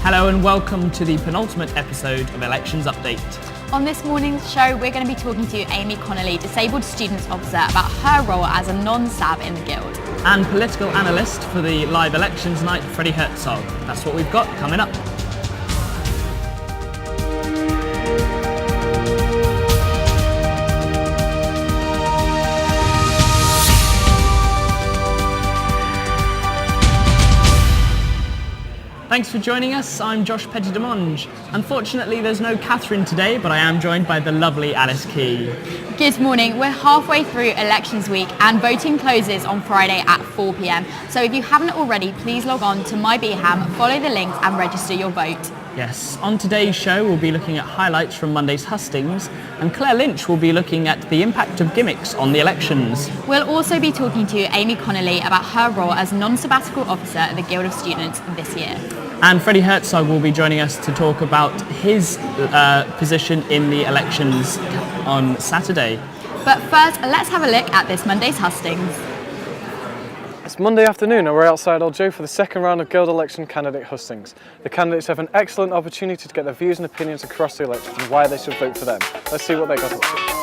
Hello and welcome to the penultimate episode of Elections Update. On this morning's show, we're going to be talking to Amy Connolly, Disabled Students Officer, about her role as a non-SAB in the Guild. And political analyst for the live elections night, Freddie Herzog. That's what we've got coming up. Thanks for joining us. I'm Josh Petty-Demonge. Unfortunately, there's no Catherine today, but I am joined by the lovely Alice Key. Good morning. We're halfway through elections week and voting closes on Friday at 4 p.m. So if you haven't already, please log on to MyBHAM, follow the links and register your vote. Yes, on today's show we'll be looking at highlights from Monday's hustings, and Claire Lynch will be looking at the impact of gimmicks on the elections. We'll also be talking to Amy Connolly about her role as non-sabbatical officer at the Guild of Students this year. And Freddie Herzog will be joining us to talk about his position in the elections on Saturday. But first, let's have a look at this Monday's hustings. It's Monday afternoon and we're outside Old Joe for the second round of Guild election candidate hustings. The candidates have an excellent opportunity to get their views and opinions across the election and why they should vote for them. Let's see what they got up to.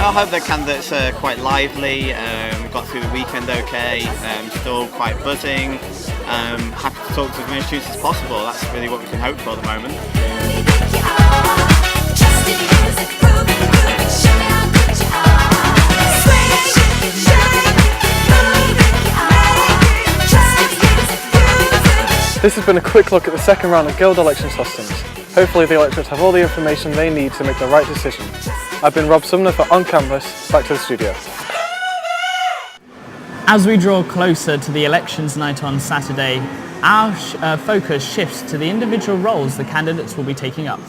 I hope the candidates are quite lively. We got through the weekend okay, still quite buzzing. Happy to talk to as many students as possible. That's really what we can hope for at the moment. This has been a quick look at the second round of Guild elections hustings. Hopefully the electorates have all the information they need to make the right decision. I've been Rob Sumner for On Campus. Back to the studio. As we draw closer to the elections night on Saturday, our focus shifts to the individual roles the candidates will be taking up.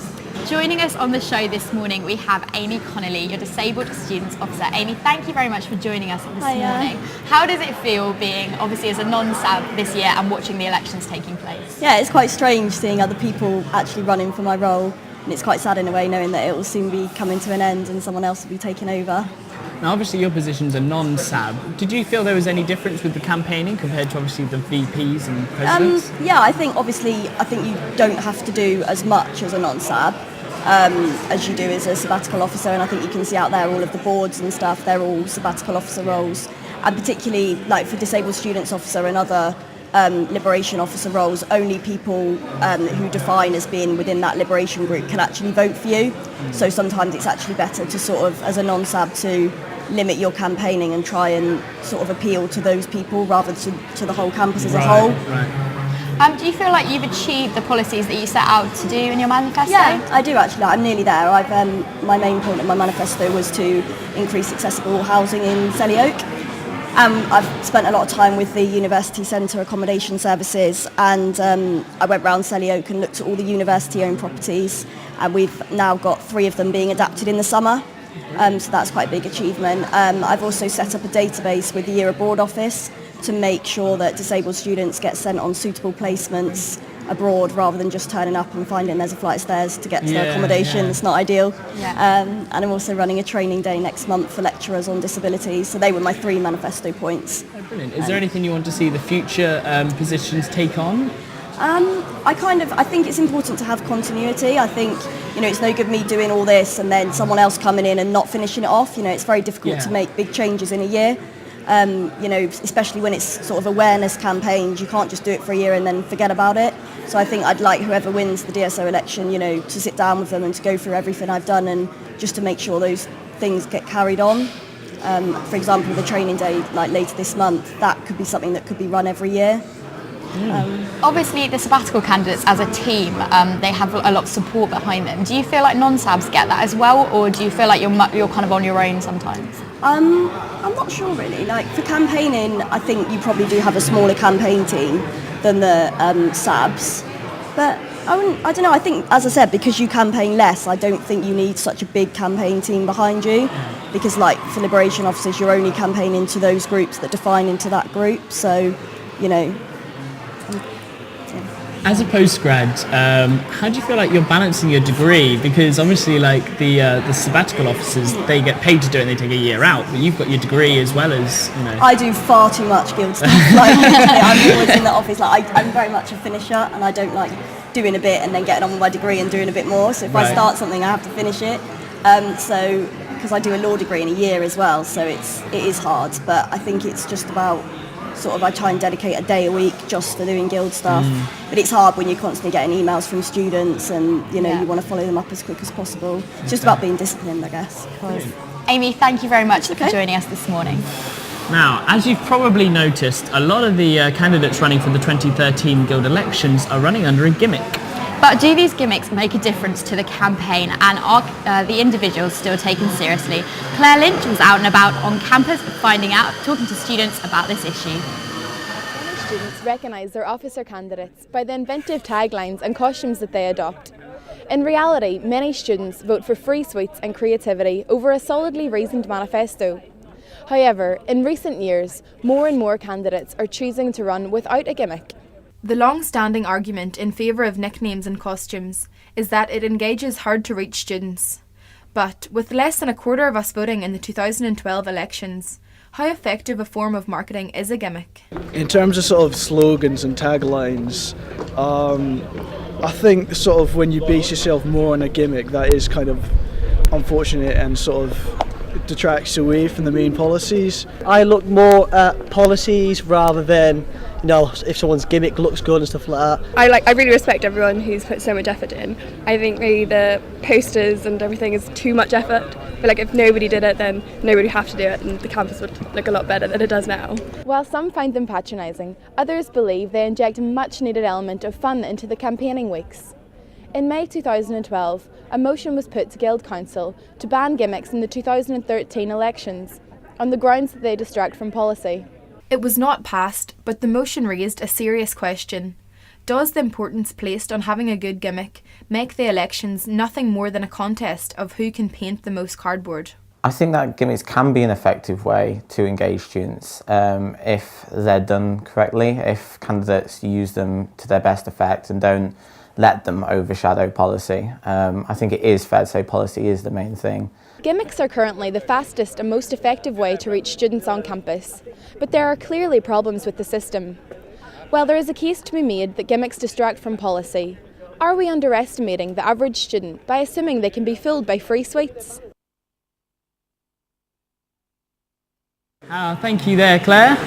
Joining us on the show this morning, we have Amy Connolly, your Disabled Students Officer. Amy, thank you very much for joining us this morning. How does it feel being, obviously, as a non-SAB this year and watching the elections taking place? Yeah, it's quite strange seeing other people actually running for my role, and it's quite sad in a way knowing that it will soon be coming to an end and someone else will be taking over. Now, obviously, your position's a non-SAB. Did you feel there was any difference with the campaigning compared to, obviously, the VPs and presidents? Yeah, I think you don't have to do as much as a non-SAB as you do as a sabbatical officer, and I think you can see out there all of the boards and stuff, they're all sabbatical officer roles, and particularly like for Disabled Students Officer and other Liberation Officer roles, only people who define as being within that Liberation group can actually vote for you. So sometimes it's actually better to sort of, as a non-SAB, to limit your campaigning and try and sort of appeal to those people rather to the whole campus as a whole. Right. Do you feel like you've achieved the policies that you set out to do in your manifesto? Yeah, I do actually. I'm nearly there. My main point of my manifesto was to increase accessible housing in Selly Oak. I've spent a lot of time with the University Centre Accommodation Services, and I went round Selly Oak and looked at all the university-owned properties, and we've now got 3 of them being adapted in the summer, so that's quite a big achievement. I've also set up a database with the Year Abroad office to make sure that disabled students get sent on suitable placements abroad rather than just turning up and finding there's a flight of stairs to get to their accommodation. It's not ideal. And I'm also running a training day next month for lecturers on disabilities, so they were my 3 manifesto points. Oh, brilliant. Is there anything you want to see the future positions take on? I think it's important to have continuity. I think, it's no good me doing all this and then someone else coming in and not finishing it off. It's very difficult to make big changes in a year. Especially when it's sort of awareness campaigns, you can't just do it for a year and then forget about it. So I think I'd like whoever wins the DSO election, to sit down with them and to go through everything I've done and just to make sure those things get carried on. For example, the training day like later this month, that could be something that could be run every year. Obviously, the sabbatical candidates as a team, they have a lot of support behind them. Do you feel like non-SABs get that as well, or do you feel like you're kind of on your own sometimes? I'm not sure really. Like for campaigning, I think you probably do have a smaller campaign team than the SABs, but I don't know. I think, as I said, because you campaign less, I don't think you need such a big campaign team behind you, because like for Liberation officers, you're only campaigning to those groups that define into that group. So, As a postgrad, how do you feel like you're balancing your degree? Because obviously, like the sabbatical officers, they get paid to do it and they take a year out, but you've got your degree as well as, you know. I do far too much guild stuff. Like, I'm always in the office. Like, I'm very much a finisher, and I don't like doing a bit and then getting on with my degree and doing a bit more. So if I start something, I have to finish it. So because I do a law degree in a year as well, so it is hard. But I think it's just about sort of I try and dedicate a day a week just for doing guild stuff. But it's hard when you're constantly getting emails from students and you want to follow them up as quick as possible. It's just about being disciplined, I guess. Amy, thank you very much for joining us this morning. Now, as you've probably noticed, a lot of the candidates running for the 2013 Guild elections are running under a gimmick. But do these gimmicks make a difference to the campaign, and are the individuals still taken seriously? Claire Lynch was out and about on campus talking to students about this issue. Many students recognise their officer candidates by the inventive taglines and costumes that they adopt. In reality, many students vote for free sweets and creativity over a solidly reasoned manifesto. However, in recent years, more and more candidates are choosing to run without a gimmick. The long-standing argument in favour of nicknames and costumes is that it engages hard-to-reach students. But with less than a quarter of us voting in the 2012 elections, how effective a form of marketing is a gimmick? In terms of sort of slogans and taglines, I think sort of when you base yourself more on a gimmick, that is kind of unfortunate and sort of detracts away from the main policies. I look more at policies rather than, if someone's gimmick looks good and stuff like that. I really respect everyone who's put so much effort in. I think maybe the posters and everything is too much effort. But if nobody did it, then nobody would have to do it, and the campus would look a lot better than it does now. While some find them patronising, others believe they inject a much-needed element of fun into the campaigning weeks. In May 2012, a motion was put to Guild Council to ban gimmicks in the 2013 elections, on the grounds that they distract from policy. It was not passed, but the motion raised a serious question. Does the importance placed on having a good gimmick make the elections nothing more than a contest of who can paint the most cardboard? I think that gimmicks can be an effective way to engage students if they're done correctly, if candidates use them to their best effect and don't let them overshadow policy. I think it is fair to say policy is the main thing. Gimmicks are currently the fastest and most effective way to reach students on campus, but there are clearly problems with the system. While there is a case to be made that gimmicks distract from policy, are we underestimating the average student by assuming they can be fooled by free sweets? Thank you there, Claire.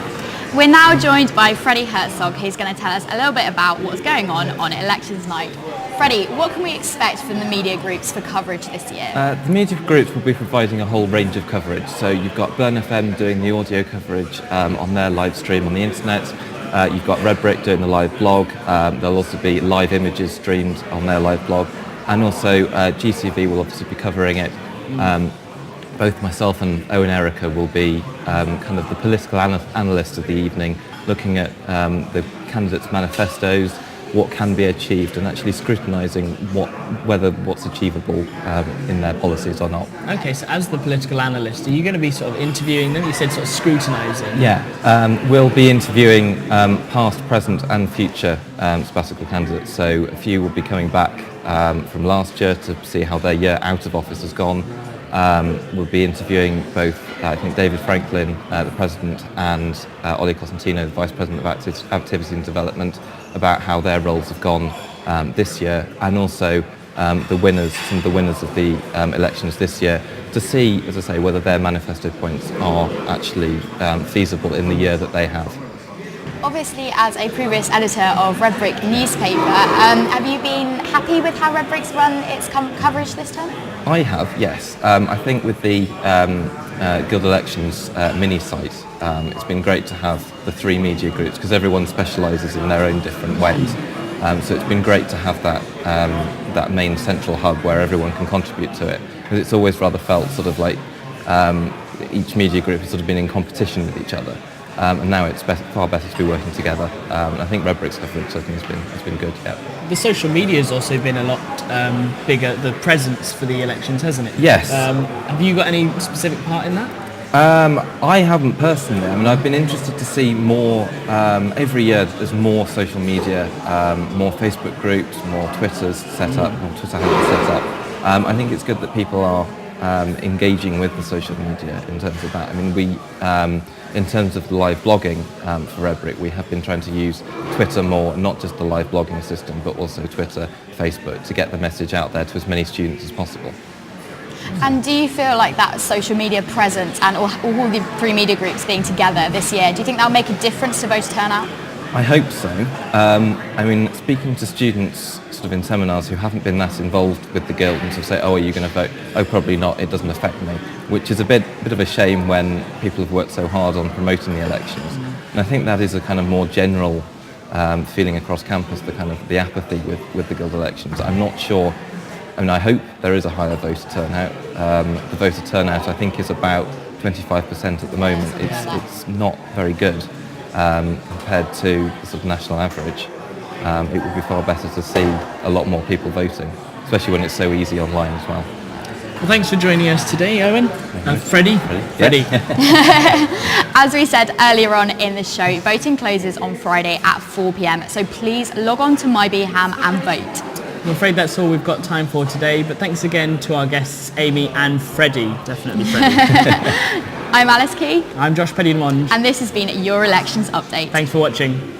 We're now joined by Freddie Herzog, who's going to tell us a little bit about what's going on elections night. Freddie, what can we expect from the media groups for coverage this year? The media groups will be providing a whole range of coverage. So you've got Burn FM doing the audio coverage on their live stream on the internet. You've got Red Brick doing the live blog. There'll also be live images streamed on their live blog. And also GCV will obviously be covering it. Both myself and Owen Erica will be kind of the political analysts of the evening, looking at the candidates' manifestos, what can be achieved, and actually scrutinising whether what's achievable in their policies or not. Okay, so as the political analyst, are you going to be sort of interviewing them? You said sort of scrutinising. Yeah, we'll be interviewing past, present and future sabbatical candidates. So a few will be coming back from last year to see how their year out of office has gone. We'll be interviewing both, I think, David Franklin, the President, and Ollie Cosentino, the Vice President of Activity and Development, about how their roles have gone this year, and also some of the winners of the elections this year, to see, as I say, whether their manifesto points are actually feasible in the year that they have. Obviously, as a previous editor of Red Brick newspaper, have you been happy with how Red Brick's run its coverage this time? I have, yes. I think with the Guild Elections mini site, it's been great to have the three media groups because everyone specialises in their own different ways. So it's been great to have that main central hub where everyone can contribute to it, because it's always rather felt sort of like each media group has sort of been in competition with each other. And now it's far better to be working together. I think Red Brick's coverage certainly has been good. Yeah. The social media has also been a lot bigger, the presence for the elections, hasn't it? Yes. Have you got any specific part in that? I haven't personally. I mean, I've been interested to see more. Every year there's more social media, more Facebook groups, more Twitters set up, more Twitter handles set up. I think it's good that people are engaging with the social media in terms of that. I mean, we, in terms of the live blogging for Redbrick, we have been trying to use Twitter more, not just the live blogging system, but also Twitter, Facebook, to get the message out there to as many students as possible. And do you feel like that social media presence and all the 3 media groups being together this year, do you think that'll make a difference to voter turnout? I hope so. I mean, speaking to students sort of in seminars who haven't been that involved with the Guild and sort of say, oh, are you going to vote? Oh, probably not, it doesn't affect me, which is a bit of a shame when people have worked so hard on promoting the elections. And I think that is a kind of more general feeling across campus, the apathy with the Guild elections. I'm not sure. I mean, I hope there is a higher voter turnout. The voter turnout, I think, is about 25% at the moment. It's not very good compared to the sort of national average. It would be far better to see a lot more people voting, especially when it's so easy online as well. Well, thanks for joining us today, Owen. Freddie. Freddie. As we said earlier on in the show, voting closes on Friday at 4 p.m. So please log on to MyBHAM and vote. I'm afraid that's all we've got time for today, but thanks again to our guests, Amy and Freddie. Definitely Freddie. I'm Alice Key. I'm Josh Petty-Monge. And this has been your Elections Update. Thanks for watching.